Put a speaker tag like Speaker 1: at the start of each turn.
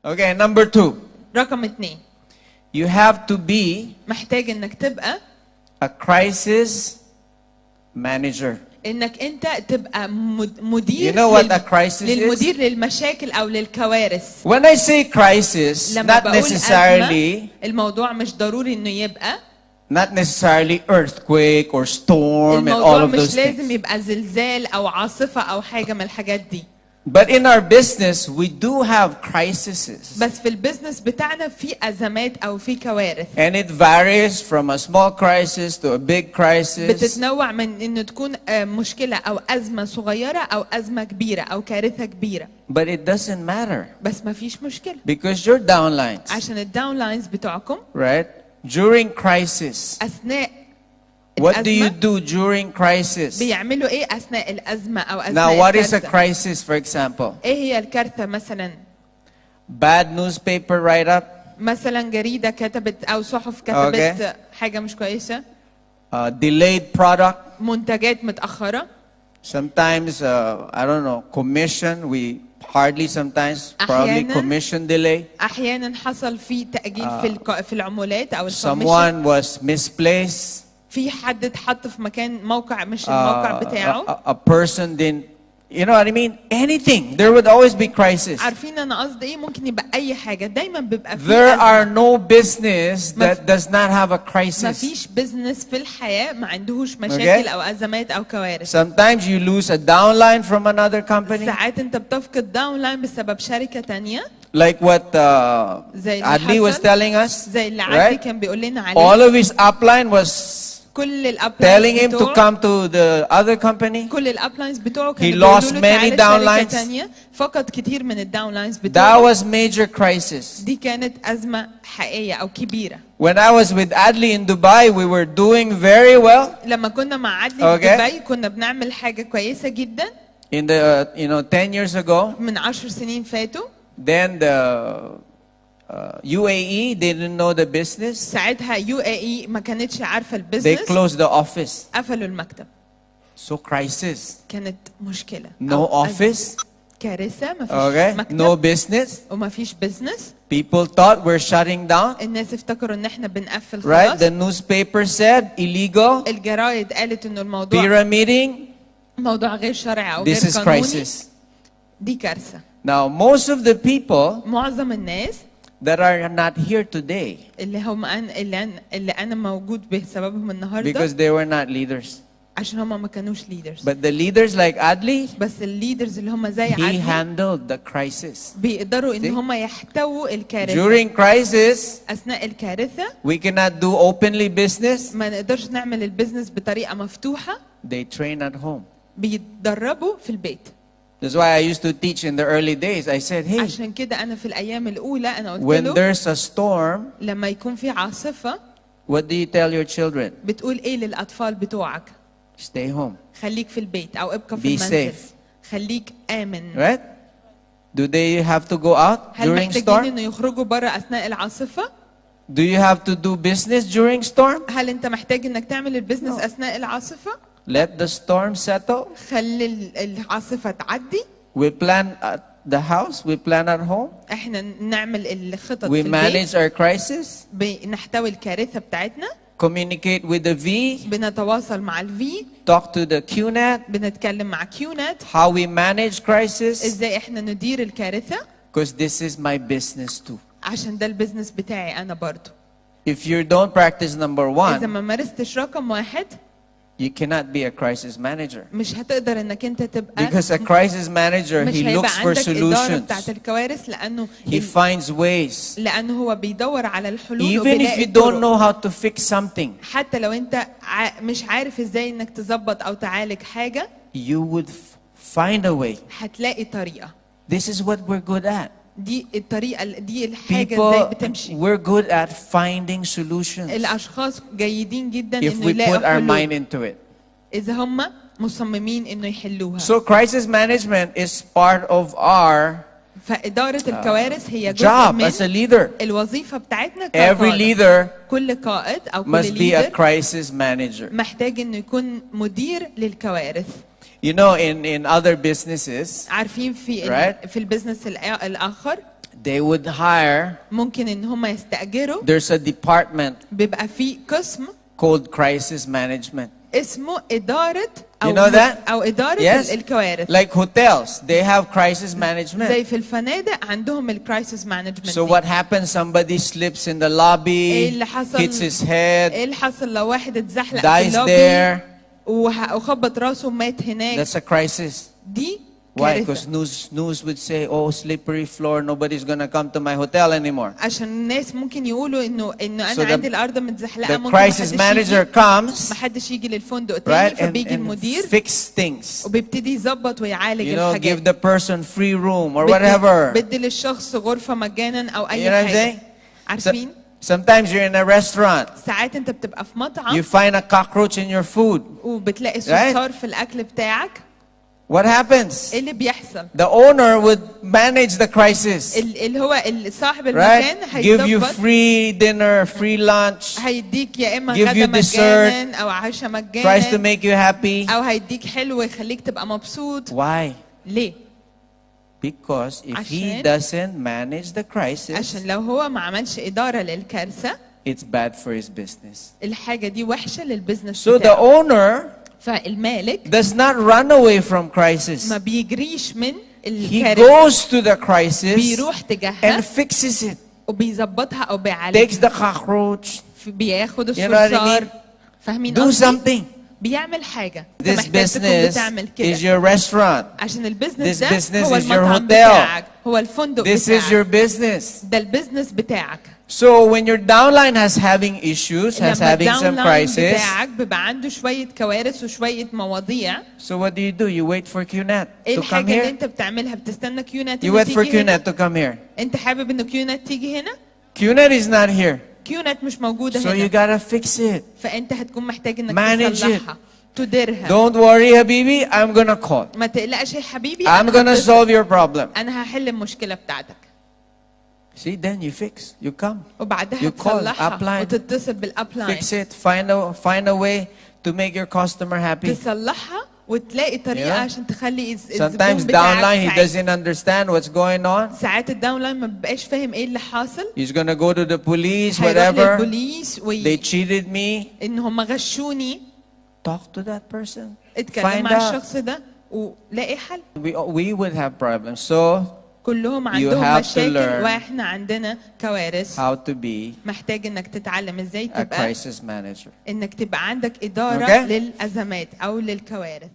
Speaker 1: Okay, number 2.
Speaker 2: رقم 2
Speaker 1: You have to be
Speaker 2: محتاج انك تبقى
Speaker 1: a crisis manager.
Speaker 2: انك انت تبقى مدير
Speaker 1: You know what a crisis is?
Speaker 2: للمدير للمشاكل او للكوارث.
Speaker 1: When I say crisis,
Speaker 2: لما
Speaker 1: not
Speaker 2: بقول
Speaker 1: necessarily
Speaker 2: أزمة، الموضوع مش ضروري انه يبقى
Speaker 1: not necessarily earthquake or storm and all
Speaker 2: الموضوع
Speaker 1: of those
Speaker 2: مش لازم
Speaker 1: things.
Speaker 2: يبقى زلزال او عاصفة او حاجة من الحاجات دي.
Speaker 1: But in our business, we do have crises.
Speaker 2: بس في البيزنس بتاعنا في ازمات او في كوارث.
Speaker 1: And it varies from a small crisis to a big crisis.
Speaker 2: بتتنوع من انه تكون مشكلة او ازمة صغيرة او ازمة كبيرة او كارثة كبيرة.
Speaker 1: But it doesn't matter.
Speaker 2: بس ما فيش مشكلة.
Speaker 1: Because your downlines,
Speaker 2: عشان الداون لاينز بتوعكم
Speaker 1: right? During crisis,
Speaker 2: اثناء
Speaker 1: what do you
Speaker 2: الأزمة
Speaker 1: do during crisis?
Speaker 2: بيعملوا ايه اثناء الازمة او
Speaker 1: Now,
Speaker 2: اثناء
Speaker 1: what is a
Speaker 2: الكارثة؟
Speaker 1: crisis, for example?
Speaker 2: ايه هي الكارثة مثلا؟
Speaker 1: Bad newspaper write-up,
Speaker 2: مثلا جريدة كتبت او صحف كتبت حاجة مش كويسة.
Speaker 1: delayed product.
Speaker 2: منتجات متأخرة.
Speaker 1: Sometimes, I don't know, commission. We hardly sometimes probably commission delay.
Speaker 2: احيانا حصل في تأجيل في العمولات او
Speaker 1: Someone was misplaced.
Speaker 2: في حد اتحط في مكان موقع مش الموقع بتاعه.
Speaker 1: A person didn't, you know what I mean? Anything. There would always be crisis.
Speaker 2: عارفين انا قصدي ايه؟ ممكن يبقى اي حاجة، دايما بيبقى في
Speaker 1: There
Speaker 2: أزمة.
Speaker 1: are no business that does not have a
Speaker 2: ما
Speaker 1: crisis.
Speaker 2: فيش بزنس في الحياة ما عندهوش مشاكل او ازمات او كوارث.
Speaker 1: Sometimes you lose a downline from another company.
Speaker 2: ساعات انت بتفقد داون لاين بسبب شركة تانية.
Speaker 1: Like what
Speaker 2: زي
Speaker 1: Adli was telling us,
Speaker 2: زي اللي عادي
Speaker 1: right?
Speaker 2: كان بيقول لنا عليه.
Speaker 1: All of his upline was
Speaker 2: كل
Speaker 1: telling him to
Speaker 2: بتوعه
Speaker 1: come to the other company.
Speaker 2: كل الابلاينز بتوعه
Speaker 1: He
Speaker 2: كانوا
Speaker 1: lost
Speaker 2: بيقولوا له
Speaker 1: many
Speaker 2: تعالى شركة
Speaker 1: downlines.
Speaker 2: تانية. فقد كتير من الداون لاينز
Speaker 1: That
Speaker 2: بتوعه.
Speaker 1: was major crisis.
Speaker 2: دي كانت أزمة حقيقية أو كبيرة.
Speaker 1: When I was with Adli in Dubai, we were doing very well.
Speaker 2: لما كنا مع عدلي في دبي كنا بنعمل حاجة كويسة جدا.
Speaker 1: In the 10 years ago.
Speaker 2: من 10 سنين فاتوا.
Speaker 1: Then the UAE didn't know the business.
Speaker 2: ساعتها UAE ما كانتش عارفة البيزنس.
Speaker 1: They closed the office.
Speaker 2: قفلوا المكتب.
Speaker 1: So crisis.
Speaker 2: كانت مشكلة.
Speaker 1: No office.
Speaker 2: كارثة ما فيش مكتب.
Speaker 1: No business.
Speaker 2: وما فيش بيزنس.
Speaker 1: People thought we're shutting down.
Speaker 2: الناس افتكروا ان احنا بنقفل خلاص.
Speaker 1: Right? The newspaper said illegal.
Speaker 2: الجرايد قالت انه الموضوع
Speaker 1: Pyramiding.
Speaker 2: موضوع غير شرعي او غير
Speaker 1: This is
Speaker 2: قانوني.
Speaker 1: crisis.
Speaker 2: دي كارثة.
Speaker 1: Now most of the people
Speaker 2: معظم الناس
Speaker 1: that are not here today
Speaker 2: اللي هم اللي انا موجود بسببهم النهارده
Speaker 1: because they were not leaders.
Speaker 2: عشان هم ما كانوش leaders.
Speaker 1: But the leaders like Adli,
Speaker 2: بس الليدرز اللي هم زي
Speaker 1: he
Speaker 2: عدلي
Speaker 1: handled the crisis.
Speaker 2: بيقدروا ان هم يحتووا الكارثة.
Speaker 1: During crisis,
Speaker 2: اثناء الكارثة
Speaker 1: we cannot do openly business.
Speaker 2: ما نقدرش نعمل البيزنس بطريقة مفتوحة.
Speaker 1: They train at home.
Speaker 2: بيتدربوا في البيت.
Speaker 1: That's why I used to teach in the early days. I said, hey,
Speaker 2: عشان كده انا في الايام الاولى انا قلت
Speaker 1: when
Speaker 2: له
Speaker 1: there's a storm,
Speaker 2: لما يكون في عاصفة
Speaker 1: what do you tell your children?
Speaker 2: بتقول ايه للاطفال بتوعك؟
Speaker 1: Stay home.
Speaker 2: خليك في البيت او ابقى في
Speaker 1: Be
Speaker 2: المنزل.
Speaker 1: safe.
Speaker 2: خليك آمن.
Speaker 1: Right? Do they have to go out
Speaker 2: هل
Speaker 1: during
Speaker 2: محتاجين
Speaker 1: storm?
Speaker 2: انه يخرجوا بره اثناء العاصفة؟
Speaker 1: Do you have to do business during storm?
Speaker 2: هل انت محتاج انك تعمل البيزنس اثناء العاصفة؟
Speaker 1: Let the storm settle.
Speaker 2: خلي العاصفة تعدي.
Speaker 1: We plan at the house. We plan at home.
Speaker 2: احنا نعمل الخطط
Speaker 1: We
Speaker 2: في البيت.
Speaker 1: manage our crisis.
Speaker 2: بنحتوي الكارثة بتاعتنا.
Speaker 1: Communicate with the V.
Speaker 2: بنتواصل مع الفي.
Speaker 1: Talk to the QNet.
Speaker 2: بنتكلم مع كيونات.
Speaker 1: How we manage crisis.
Speaker 2: ازاي احنا ندير الكارثة.
Speaker 1: Because this is my business too.
Speaker 2: عشان ده البيزنس بتاعي انا برضو.
Speaker 1: If you don't practice number
Speaker 2: اذا
Speaker 1: one,
Speaker 2: ما مارستش رقم واحد
Speaker 1: you cannot be a crisis manager.
Speaker 2: مش هتقدر انك انت تبقى
Speaker 1: Because a crisis manager,
Speaker 2: مش
Speaker 1: he
Speaker 2: هيبقى
Speaker 1: looks for
Speaker 2: عندك إدارة بتاعت
Speaker 1: solutions.
Speaker 2: الكوارث لأنه
Speaker 1: He finds ways.
Speaker 2: لأنه هو بيدور على الحلول
Speaker 1: Even if
Speaker 2: وبيلاقي
Speaker 1: you don't
Speaker 2: الطرق.
Speaker 1: know how to fix something,
Speaker 2: حتى لو أنت مش عارف إزاي إنك تظبط أو تعالج حاجة
Speaker 1: you would find a way.
Speaker 2: هتلاقي طريقة.
Speaker 1: This is what we're good at.
Speaker 2: دي الطريقة دي الحاجة إزاي
Speaker 1: People,
Speaker 2: بتمشي.
Speaker 1: we're good at finding solutions
Speaker 2: الأشخاص جيدين جدا
Speaker 1: if
Speaker 2: إنه
Speaker 1: we put
Speaker 2: يلاقوا
Speaker 1: our mind
Speaker 2: حلول
Speaker 1: into it.
Speaker 2: إذا هم مصممين إنه يحلوها.
Speaker 1: So crisis management is part of our
Speaker 2: فإدارة الكوارث هي جزء
Speaker 1: job
Speaker 2: من
Speaker 1: as a leader.
Speaker 2: الوظيفة بتاعتنا
Speaker 1: Every
Speaker 2: كقادة.
Speaker 1: leader
Speaker 2: كل قائد أو كل
Speaker 1: must be a
Speaker 2: ليدر
Speaker 1: crisis manager.
Speaker 2: محتاج إنه يكون مدير للكوارث.
Speaker 1: You know, in other businesses,
Speaker 2: عارفين في
Speaker 1: Right.
Speaker 2: في البيزنس الآخر
Speaker 1: they would hire.
Speaker 2: ممكن ان هم يستأجروا.
Speaker 1: There's a department
Speaker 2: بيبقى في قسم
Speaker 1: called crisis management.
Speaker 2: اسمه إدارة
Speaker 1: You know that?
Speaker 2: أو إدارة
Speaker 1: Yes.
Speaker 2: الكوارث.
Speaker 1: Like hotels, they have crisis management.
Speaker 2: زي في الفنادق عندهم الكرايسيس مانجمنت.
Speaker 1: So what happens? Somebody slips in the lobby, hits his head,
Speaker 2: ايه اللي حصل لو واحد اتزحلق في
Speaker 1: dies
Speaker 2: اللوبي
Speaker 1: there.
Speaker 2: وخبط راسه ومات هناك؟
Speaker 1: That's a crisis.
Speaker 2: دي
Speaker 1: Why? Because
Speaker 2: كارثة.
Speaker 1: news would say, oh, slippery floor, nobody's gonna come to my hotel anymore.
Speaker 2: عشان الناس ممكن يقولوا انه انا
Speaker 1: So
Speaker 2: عندي الارض متزحلقه،
Speaker 1: The
Speaker 2: ممكن
Speaker 1: crisis manager comes,
Speaker 2: محدش يجي للفندق تاني،
Speaker 1: right,
Speaker 2: فبيجي
Speaker 1: and
Speaker 2: المدير
Speaker 1: fix things.
Speaker 2: وبيبتدي يظبط ويعالج
Speaker 1: You know,
Speaker 2: الحاجات.
Speaker 1: give the person free room or whatever.
Speaker 2: بدي للشخص غرفه مجانا او اي
Speaker 1: You know what I'm
Speaker 2: حاجه.
Speaker 1: saying?
Speaker 2: عارفين؟
Speaker 1: Sometimes you're in a restaurant.
Speaker 2: ساعات انت بتبقى في مطعم
Speaker 1: You find a cockroach in your food.
Speaker 2: وبتلاقي صرصار في الاكل بتاعك.
Speaker 1: What happens?
Speaker 2: ايه اللي بيحصل؟
Speaker 1: The owner would manage the crisis,
Speaker 2: اللي هو صاحب المكان
Speaker 1: right? Give you
Speaker 2: هيظبط،
Speaker 1: free dinner, free lunch,
Speaker 2: هيديك يا اما
Speaker 1: give
Speaker 2: غدا
Speaker 1: you dessert,
Speaker 2: مجانا او عشاء
Speaker 1: tries to
Speaker 2: مجانا
Speaker 1: make you happy.
Speaker 2: او هيديك حلو يخليك تبقى مبسوط.
Speaker 1: Why?
Speaker 2: ليه؟
Speaker 1: Because if he
Speaker 2: عشان-
Speaker 1: doesn't manage the crisis,
Speaker 2: عشان لو هو ما عملش إدارة للكارثة
Speaker 1: it's bad for his business.
Speaker 2: الحاجة دي وحشة للبزنس
Speaker 1: So the
Speaker 2: بتاعه.
Speaker 1: owner
Speaker 2: فالمالك
Speaker 1: does not run away from crisis.
Speaker 2: ما بيجريش من
Speaker 1: He
Speaker 2: الكارثة،
Speaker 1: goes to the crisis
Speaker 2: بيروح تجاهها
Speaker 1: and fixes it.
Speaker 2: وبيظبطها أو
Speaker 1: Takes
Speaker 2: بيعالجها،
Speaker 1: the cockroach.
Speaker 2: بياخد
Speaker 1: You know what I
Speaker 2: الصرصار.
Speaker 1: mean?
Speaker 2: فاهمين
Speaker 1: Do
Speaker 2: قصدي؟
Speaker 1: something.
Speaker 2: بيعمل حاجة. أنت
Speaker 1: This
Speaker 2: محتاج تكون
Speaker 1: business
Speaker 2: بتعمل
Speaker 1: is
Speaker 2: كده
Speaker 1: your restaurant.
Speaker 2: عشان البزنس
Speaker 1: This
Speaker 2: ده
Speaker 1: business
Speaker 2: هو
Speaker 1: is your
Speaker 2: المطعم
Speaker 1: hotel.
Speaker 2: بتاعك، هو الفندق
Speaker 1: This is your
Speaker 2: بتاعك،
Speaker 1: business.
Speaker 2: ده البزنس بتاعك.
Speaker 1: So when your downline has having issues, has
Speaker 2: لما
Speaker 1: having some
Speaker 2: الداونلاين
Speaker 1: crisis,
Speaker 2: بتاعك بيبقى عنده شوية كوارث وشوية مواضيع،
Speaker 1: so what do? You wait for QNet
Speaker 2: ايه
Speaker 1: to come
Speaker 2: الحاجة اللي
Speaker 1: here.
Speaker 2: انت بتعملها؟ بتستنى كيونات
Speaker 1: You
Speaker 2: إنه
Speaker 1: wait for
Speaker 2: تيجي هنا؟
Speaker 1: QNet to come here.
Speaker 2: انت حابب انه كيونات تيجي هنا؟
Speaker 1: QNet is not here.
Speaker 2: كيونات مش موجودة
Speaker 1: So you
Speaker 2: هنا،
Speaker 1: gotta fix it.
Speaker 2: فانت هتكون محتاج انك
Speaker 1: Manage
Speaker 2: تصلحها، تديرها.
Speaker 1: Don't worry, Habibi. I'm gonna call.
Speaker 2: ما تقلقش يا حبيبي،
Speaker 1: I'm
Speaker 2: أنا
Speaker 1: gonna
Speaker 2: هتصل.
Speaker 1: solve your problem.
Speaker 2: انا هحل المشكلة بتاعتك.
Speaker 1: See, then you fix. You come.
Speaker 2: وبعدها
Speaker 1: You call,
Speaker 2: تصلحها
Speaker 1: upline.
Speaker 2: وتتصل بالابلاين،
Speaker 1: Fix it. Find a way to make your customer happy.
Speaker 2: تصلحها وتلاقي طريقة
Speaker 1: You know?
Speaker 2: عشان تخلي
Speaker 1: Sometimes
Speaker 2: الزبون
Speaker 1: downline
Speaker 2: بتاعك
Speaker 1: he
Speaker 2: سعيد.
Speaker 1: doesn't understand what's going on.
Speaker 2: ساعات الداونلاين ما بيبقاش فاهم ايه اللي حاصل،
Speaker 1: He's gonna go to the police,
Speaker 2: هيروح
Speaker 1: whatever.
Speaker 2: للبوليس
Speaker 1: They cheated me.
Speaker 2: ان هم غشوني.
Speaker 1: Talk to that person.
Speaker 2: اتكلم
Speaker 1: Find
Speaker 2: مع
Speaker 1: out.
Speaker 2: الشخص ده ولاقي حل.
Speaker 1: We would have problems. So
Speaker 2: كلهم
Speaker 1: You
Speaker 2: عندهم
Speaker 1: have to
Speaker 2: مشاكل
Speaker 1: learn
Speaker 2: واحنا عندنا كوارث.
Speaker 1: how to be
Speaker 2: محتاج انك تتعلم ازاي
Speaker 1: a
Speaker 2: تبقى
Speaker 1: crisis manager.
Speaker 2: انك تبقى عندك إدارة
Speaker 1: Okay.
Speaker 2: للأزمات او للكوارث.